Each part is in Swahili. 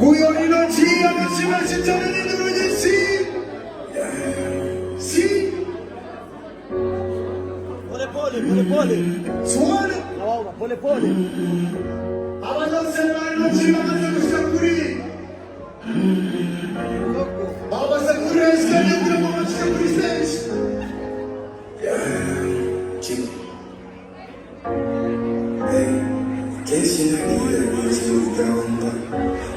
Huyo ninatia nasema shetani ni nduruji si. Pole. Swali. Pole. Abasema ninatia nasema Baba Sakuri eskani kuna mama Sakuri says. Chini. Kesi na kila kitu daomba.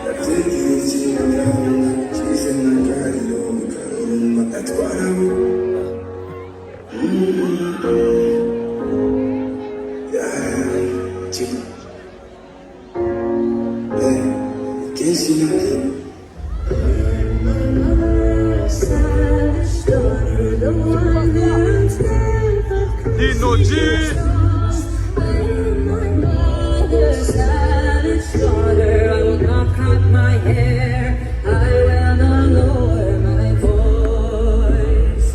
Lakini kesi na daomba. Kesi na kali daomba. Atwara. Chini. Kesi na kila Dino G. I will not cut my hair. I will not lower my voice.